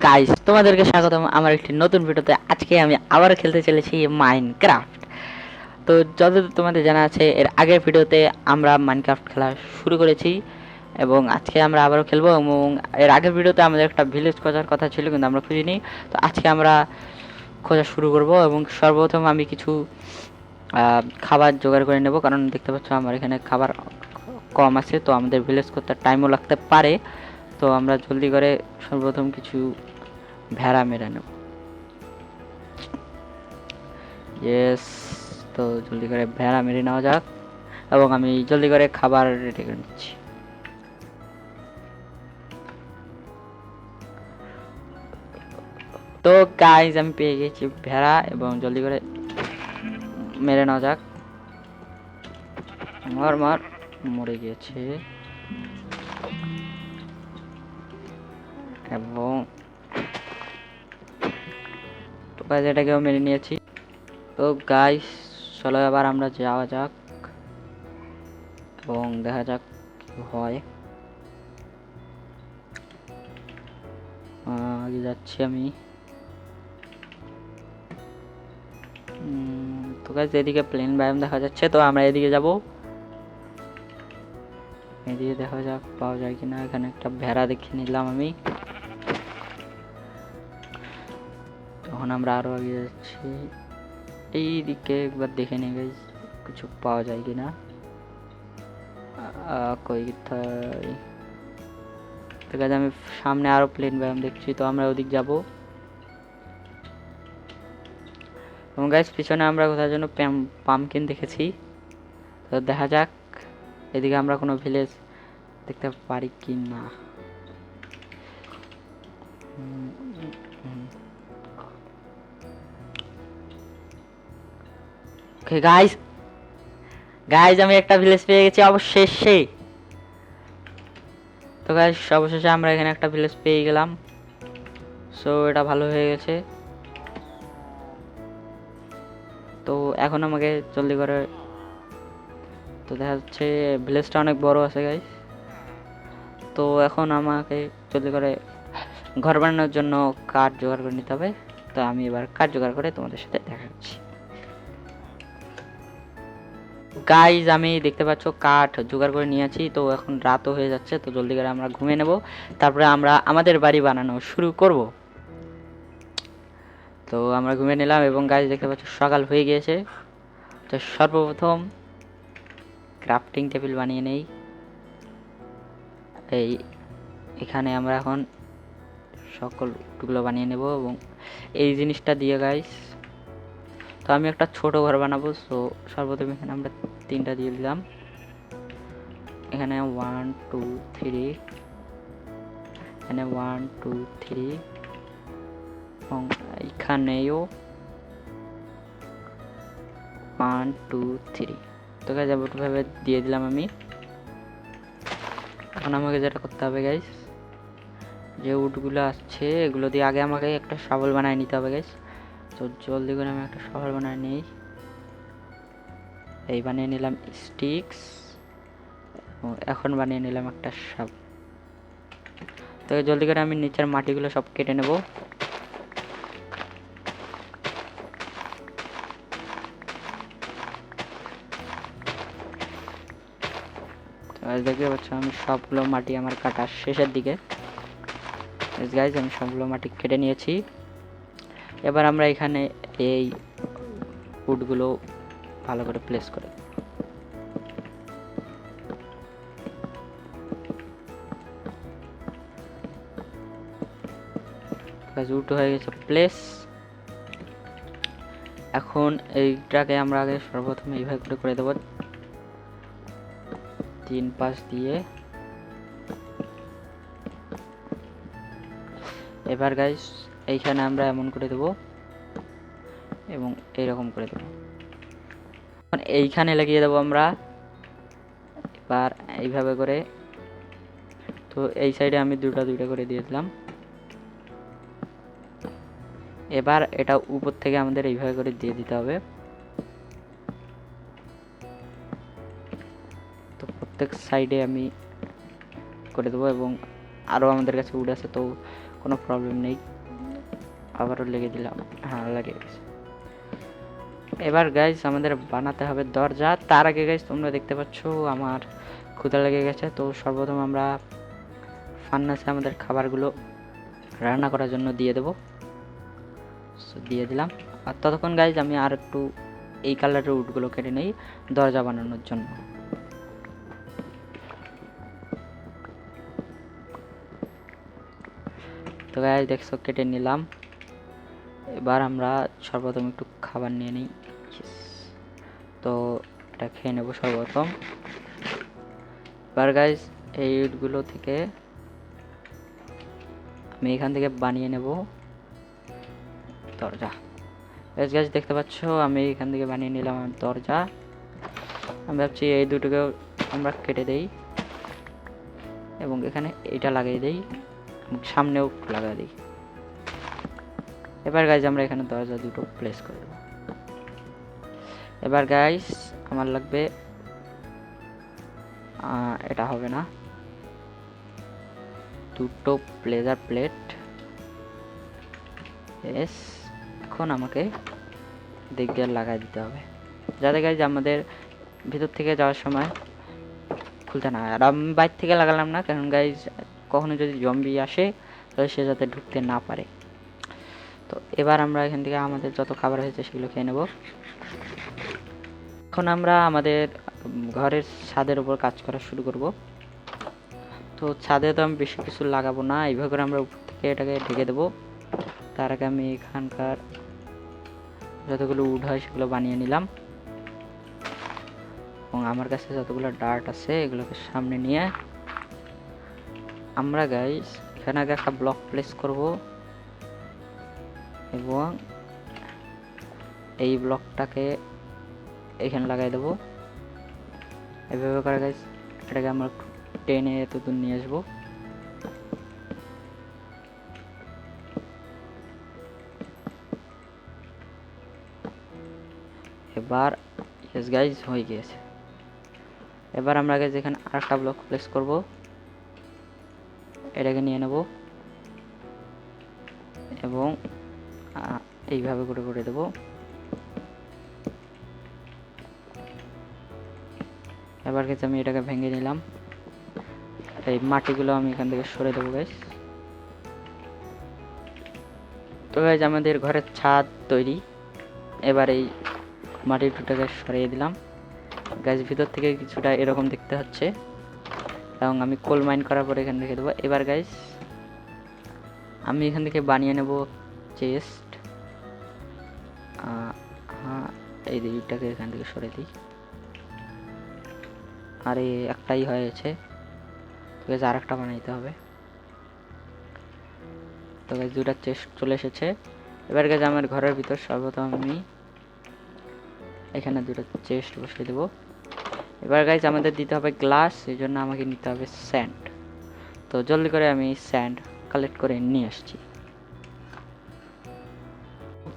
Guys, তোমাদেরকে স্বাগতম আমার একটি নতুন ভিডিওতে। আজকে আমি আবার খেলতে চলেছি মাইনক্রাফট। তো যতদূর তোমাদের জানা আছে, এর আগের ভিডিওতে আমরা মাইনক্রাফট খেলা শুরু করেছি এবং আজকে আমরা আবারও খেলবো। এবং এর আগের ভিডিওতে আমাদের একটা ভিলেজ খোঁজার কথা ছিল, কিন্তু আমরা খুঁজিনি। তো আজকে আমরা খোঁজা শুরু করব এবং সর্বপ্রথম আমি কিছু খাবার জোগাড় করে নেব, কারণ দেখতে পাচ্ছ আমার এখানে খাবার কম আছে। তো আমাদের ভিলেজ করতে টাইমও লাগতে পারে। তো আমরা জলদি করে সর্বপ্রথম কিছু ভেড়া মেরে নেব। ইয়েস, তো জলদি করে ভেড়া মেরে নেওয়া যাক এবং আমি জলদি করে খাবার রেডি করে নিচ্ছি। তো গাইজ, আমি পেয়ে গেছি ভেড়া এবং জলদি করে মেরে নেওয়া যাক। মার মার, মরে গিয়েছে। এবং তো গাইজ, এটাকেও মেরে নিয়েছি। তো গাইস, চলো এবার আমরা যাওয়া যাক এবং দেখা যাক কি হয়। আগে যাচ্ছি আমি। তো গাইস, এদিকে প্লেন বায়োম দেখা যাচ্ছে, তো আমরা এদিকে যাব। এদিকে দেখা যাক পাওয়া যায় কিনা। এখানে একটা ভেড়া দেখে নিলাম আমি। তখন আমরা আরো আগে যাচ্ছি। এই দিকে একবার দেখে নিই গাইস, কিছু পাওয়া যায় কিনা। কই কোথায়? ঠিক আছে, আমি সামনে আরো প্লেন বায়োম দেখছি, তো আমরা ওদিক যাব। এবং গাইস, পিছনে আমরা কোথায় যেন পামকিন দেখেছি। তো দেখা যাক এদিকে আমরা কোনো ভিলেজ দেখতে পারি কি না। ওকে গাইস, আমি একটা ভিলেজ পেয়ে গেছি অবশেষে। তো গাইস, অবশেষে আমরা এখানে একটা ভিলেজ পেয়ে গেলাম। সো এটা ভালো হয়ে গেছে। তো এখন আমাকে জলদি করে, তো দেখা যাচ্ছে ভিলেজটা অনেক বড় আছে গাইস। তো এখন আমাকে জলদি করে ঘর বানানোর জন্য কাঠ জোগাড় করে নিতে হবে। তো আমি এবার কাঠ জোগাড় করে তোমাদের সাথে দেখা যাচ্ছি। গাইজ, আমি দেখতে পাচ্ছ কাঠ জোগাড় করে নিয়েছি। তো এখন রাতও হয়ে যাচ্ছে, তো জলদি করে আমরা ঘুমিয়ে নেব, তারপরে আমরা আমাদের বাড়ি বানানো শুরু করব। তো আমরা ঘুমিয়ে নিলাম এবং গাইজ দেখতে পাচ্ছ সকাল হয়ে গিয়েছে। তো সর্বপ্রথম ক্রাফটিং টেবিল বানিয়ে নেই। এখানে আমরা এখন সকল টুকরো বানিয়ে নেব এবং এই জিনিসটা দিয়ে গাইজ, তো আমি একটা ছোট ঘর বানাবো। সো সর্বপ্রথম এখানে আমরা 3টা দিয়ে দিলাম। এখানে 1 2 3, এখানে 1 2 3 এবং এখানেও 1 2 3। তো গাইজ, এভাবে দিয়ে দিলাম আমি। এখন আমাকে যেটা করতে হবে গাইজ, যে উডগুলো আসছে এগুলো দিয়ে আগে আমাকে একটা শাবল বানিয়ে নিতে হবে গাইজ। তো জলদি করে আমি একটা শাবল বানিয়ে নিই। এই বানিয়ে নিলাম স্টিক্স, এখন বানিয়ে নিলাম একটা শাবল। তো জলদি করে আমি নিচের মাটিগুলো সব কেটে নেব। দেখতে পাচ্ছ আমি সবগুলো মাটি আমার কাটার শেষের দিকে। গাইজ, আমি সবগুলো মাটি কেটে নিয়েছি। এবার আমরা এখানে এই উডগুলো ভালো করে প্লেস করে, উড হয়ে গেছে প্লেস। এখন এইটাকে আমরা আগে সর্বপ্রথম এইভাবে করে দেবো 3 পাশ দিয়ে। এবার গাইস, এইখানে আমরা এমন করে দেব এবং এইরকম করে দেব। এখন এইখানে লাগিয়ে দেবো আমরা। এবার এইভাবে করে, তো এই সাইডে আমি দুটা করে দিয়ে দিলাম। এবার এটা উপর থেকে আমাদের এইভাবে করে দিয়ে দিতে হবে। তো প্রত্যেক সাইডে আমি করে দেবো এবং আরও আমাদের কাছে উড আছে, তো কোনো প্রবলেম নেই। আবারও লেগে দিলাম, হ্যাঁ লেগে গেছে। এবার গাইজ আমাদের বানাতে হবে দরজা। তার আগে গাইজ তোমরা দেখতে পাচ্ছ আমার ক্ষুধা লেগে গেছে, তো সর্বপ্রথম আমরা ফার্নাসে আমাদের খাবারগুলো রান্না করার জন্য দিয়ে দেবো। দিয়ে দিলাম। আর ততক্ষণ গাইজ আমি আর একটু এই কালারের উডগুলো কেটে নেই দরজা বানানোর জন্য। তো গাইজ দেখছো কেটে নিলাম। এবার আমরা সর্বপ্রথম একটু খাবার নিয়ে নিই। তো এটা খেয়ে নেবো সর্বপ্রথম। এবার গাইজ এই উডগুলো থেকে আমি এখান থেকে বানিয়ে নেব দরজা। গাইজ দেখতে পাচ্ছ আমি এখান থেকে বানিয়ে নিলাম আমার দরজা। আমি ভাবছি এই দুটোকে আমরা কেটে দেই এবং এখানে এটা লাগিয়ে দেই, সামনেও লাগিয়ে দিই। এবার গাইজ আমরা এখানে দরজা দুটো প্লেস করে দেবো। এবার গাইজ আমার লাগবে, এটা হবে না, দুটো প্লেজার প্লেট। এস এখন আমাকে দিক দিয়ে লাগাই দিতে হবে, যাতে গাইজ আমাদের ভিতর থেকে যাওয়ার সময় খুলতে না। আর আমি বাইরে থেকে লাগালাম না, কারণ গাইজ কখনো যদি জম্বি আসে তাহলে সে যাতে ঢুকতে না পারে। তো এবার আমরা এখান থেকে আমাদের যত খাবার হয়েছে সেগুলো খেয়ে নেব। এখন আমরা আমাদের ঘরের ছাদের উপর কাজ করা শুরু করব। তো ছাদে তো আমি বেশি কিছু লাগাবো না, এইভাবে করে আমরা উপর থেকে এটাকে ঢেকে দেবো। তার আগে আমি এখানকার যতগুলো উড হয় সেগুলো বানিয়ে নিলাম এবং আমার কাছে যতগুলো ডার্ট আছে এগুলোকে সামনে নিয়ে আমরা গাইস এখানে আগে একটা ব্লক প্লেস করব এবং এই ব্লকটাকে এখানে লাগাই দেবো। এভাবে করে গাইস এটাকে আমরা টেনে এতদূর নিয়ে আসবো। এবার ইয়েস গাইস হয়ে গিয়েছে। এবার আমরা গাইস এখানে আরেকটা ব্লক প্লেস করব, এটাকে নিয়ে নেব এবং এইভাবে করে করে দেব। এবার গাইস আমি এটাকে ভেঙে নিলাম, এই মাটিগুলো আমি এখান থেকে সরে দেবো গাইস। তো গাইস আমাদের ঘরের ছাদ তৈরি। এবার এই মাটির টুটাকে সরিয়ে দিলাম। গাছ ভিতর থেকে কিছুটা এরকম দেখতে হচ্ছে এবং আমি কোল মাইন করার পরে এখানে রেখে দেবো। এবার গাইস আমি এখান থেকে বানিয়ে নেব চেস্ট। হ্যাঁ এই দুইটাকে এখান থেকে সরে দিই। আর এই একটাই হয়েছে, তো গাইস আর একটা বানাইতে হবে। তো গাইস দুটা চেস্ট চলে এসেছে। এবার গাইস আমার ঘরের ভিতর সর্বপ্রথম আমি এখানে দুটো চেস্ট বসিয়ে দেবো। এবার গাইস আমাদের দিতে হবে গ্লাস, এই জন্য আমাকে নিতে হবে স্যান্ড। তো জলদি করে আমি স্যান্ড কালেক্ট করে নিয়ে আসছি।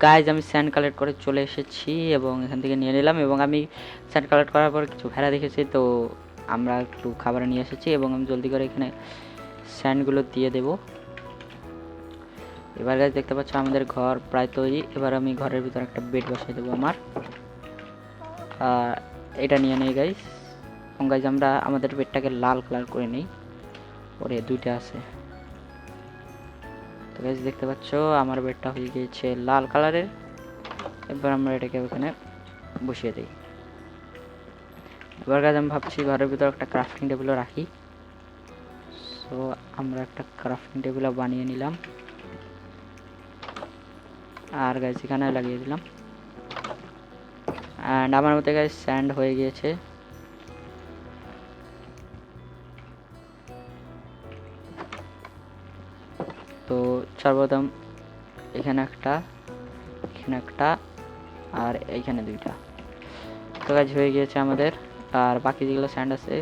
গাইস আমি স্যান্ড কালেক্ট করে চলে এসেছি এবং এখান থেকে নিয়ে নিলাম এবং আমি স্যান্ড কালেক্ট করার পর কিছু ভেড়া দেখেছি, তো আমরা একটু খাবার নিয়ে এসেছি এবং আমি জলদি করে এখানে স্যান্ডগুলো দিয়ে দেব। এবার গাইস দেখতে পাচ্ছ আমাদের ঘর প্রায় তৈরি। এবার আমি ঘরের ভিতর একটা বেড বসিয়ে দেবো আমার। এটা নিয়ে নেই গাইস এবং গাইস আমরা আমাদের বেডটাকে লাল কালার করে নেই, ওরে দুইটা আছে। তো গাইস দেখতে পাচ্ছ আমার বেডটা হয়ে গিয়েছে লাল কালারের। এবার আমরা এটাকে ওখানে বসিয়ে দিই। এবার গাইস আমি ভাবছি ঘরের ভিতর একটা ক্রাফটিং টেবিলও রাখি। সো আমরা একটা ক্রাফটিং টেবিল বানিয়ে নিলাম আর গাইস এখানে লাগিয়ে দিলাম। এন্ড আমার মতে গাইস স্যান্ড হয়ে গিয়েছে। তো সর্বপ্রথম এখানে একটা, এখানে একটা আর এইখানে দুইটা। তো গাইস হয়ে গিয়েছে আমাদের। আর বাকি যেগুলো স্যান্ড আছে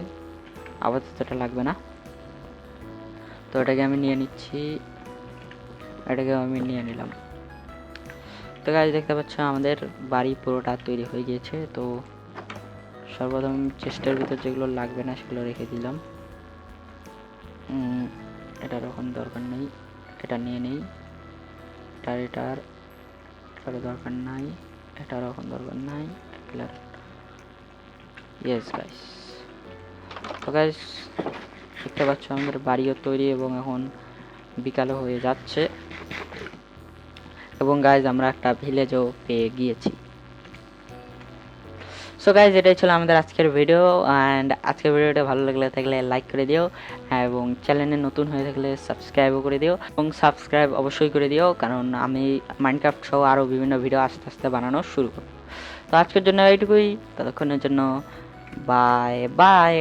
আপাতত এটা লাগবে না, তো এটাকে আমি নিয়ে নিচ্ছি, এটাকে আমি নিয়ে নিলাম। তো গাইস দেখতে পাচ্ছ আমাদের বাড়ি পুরোটা তৈরি হয়ে গিয়েছে। তো সর্বপ্রথম চেস্টের ভিতর যেগুলো লাগবে না সেগুলো রেখে দিলাম, এটার এখন দরকার নেই, এটা নিয়ে নিই, এটার দরকার নাই, এটার এখন দরকার নাই। ইয়েস গাইস, তো গাইস দেখতে পাচ্ছ আমাদের বাড়িও তৈরি এবং এখন বিকালও হয়ে যাচ্ছে এবং গাইজ আমরা একটা ভিলেজও পেয়ে গিয়েছি। সো গাইজ এটাই ছিল আমাদের আজকের ভিডিও, অ্যান্ড আজকের ভিডিওটা ভালো থাকলে লাইক করে দিও এবং চ্যানেলে নতুন হয়ে থাকলে সাবস্ক্রাইবও করে দিও এবং সাবস্ক্রাইব অবশ্যই করে দিও, কারণ আমি মাইনক্রাফট সহ আরও বিভিন্ন ভিডিও আস্তে আস্তে বানানো শুরু করব। তো আজকের জন্য এইটুকুই, ততক্ষণের জন্য বাই বাই।